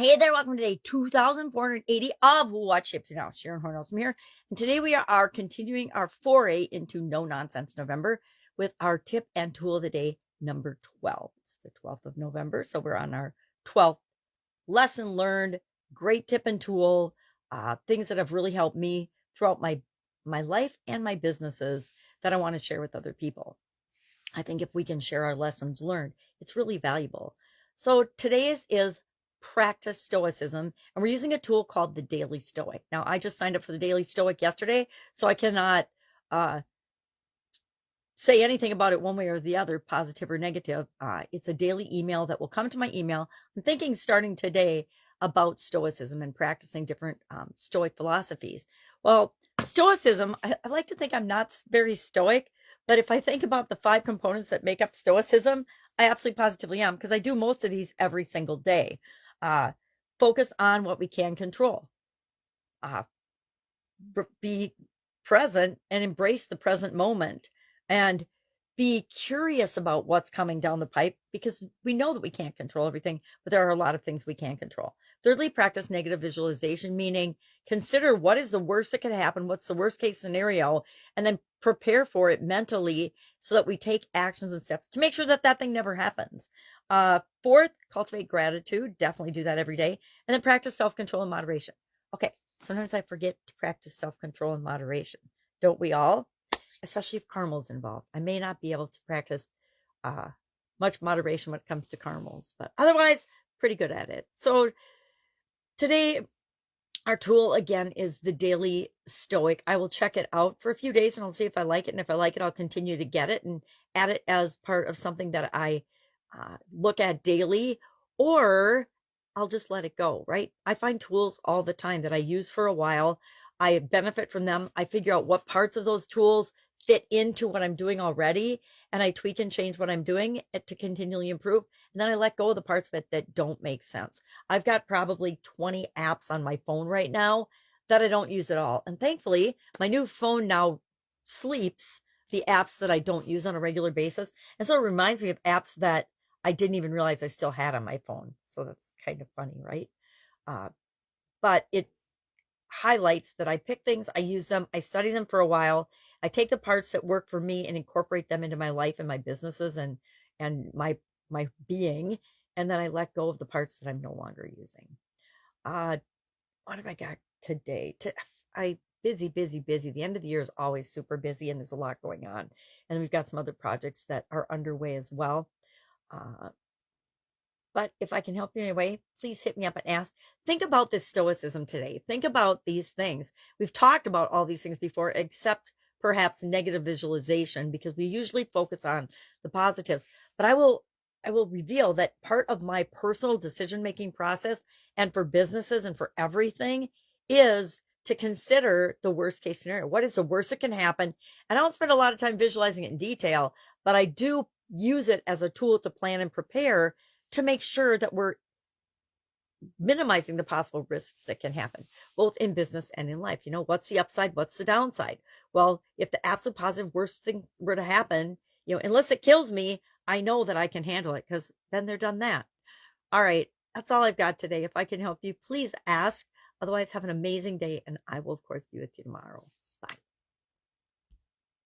Hey there, welcome to day 2480 of What Shipped You Now. Sharon Horne-Ellstrom here. And today we are continuing our foray into No Nonsense November with our tip and tool of the day, number 12. It's the 12th of November, so we're on our 12th lesson learned, great tip and tool, things that have really helped me throughout my life and my businesses that I want to share with other people. I think if we can share our lessons learned, it's really valuable. So today's is practice stoicism, and we're using a tool called the Daily Stoic. Now, I just signed up for the Daily Stoic yesterday, so I cannot say anything about it one way or the other, positive or negative. It's a daily email that will come to my email. I'm thinking starting today about stoicism and practicing different stoic philosophies. Well, stoicism, I like to think I'm not very stoic, but if I think about the 5 components that make up stoicism, I absolutely positively am, because I do most of these every single day. Focus on what we can control. Be present and embrace the present moment, and be curious about what's coming down the pipe, because we know that we can't control everything, but there are a lot of things we can control. Thirdly, practice negative visualization, meaning consider what is the worst that could happen, what's the worst case scenario, and then prepare for it mentally so that we take actions and steps to make sure that that thing never happens. Fourth, cultivate gratitude. Definitely do that every day. And then practice self-control and moderation. Okay, sometimes I forget to practice self-control and moderation. Don't we all? Especially if caramels involved. I may not be able to practice much moderation when it comes to caramels, but otherwise, pretty good at it. So today, our tool again is the Daily Stoic. I will check it out for a few days and I'll see if I like it. And if I like it, I'll continue to get it and add it as part of something that I look at daily, or I'll just let it go, right? I find tools all the time that I use for a while. I benefit from them. I figure out what parts of those tools fit into what I'm doing already, and I tweak and change what I'm doing to continually improve. And then I let go of the parts of it that don't make sense. I've got probably 20 apps on my phone right now that I don't use at all. And thankfully, my new phone now sleeps the apps that I don't use on a regular basis. And so it reminds me of apps that I didn't even realize I still had on my phone. So that's kind of funny, right? But it highlights that I pick things, I use them, I study them for a while, I take the parts that work for me and incorporate them into my life and my businesses and my being, and then I let go of the parts that I'm no longer using. What have I got today? Busy. The end of the year is always super busy and there's a lot going on. And we've got some other projects that are underway as well. But if I can help you in any way, please hit me up and ask. Think about this stoicism today. Think about these things. We've talked about all these things before, except perhaps negative visualization, because we usually focus on the positives. But I will reveal that part of my personal decision-making process, and for businesses and for everything, is to consider the worst case scenario. What is the worst that can happen? And I don't spend a lot of time visualizing it in detail, but I do use it as a tool to plan and prepare to make sure that we're minimizing the possible risks that can happen, both in business and in life. You know, what's the upside? What's the downside? Well, if the absolute positive worst thing were to happen, you know, unless it kills me, I know that I can handle it, because then they're done that. All right, that's all I've got today. If I can help you, please ask. Otherwise, have an amazing day, and I will, of course, be with you tomorrow.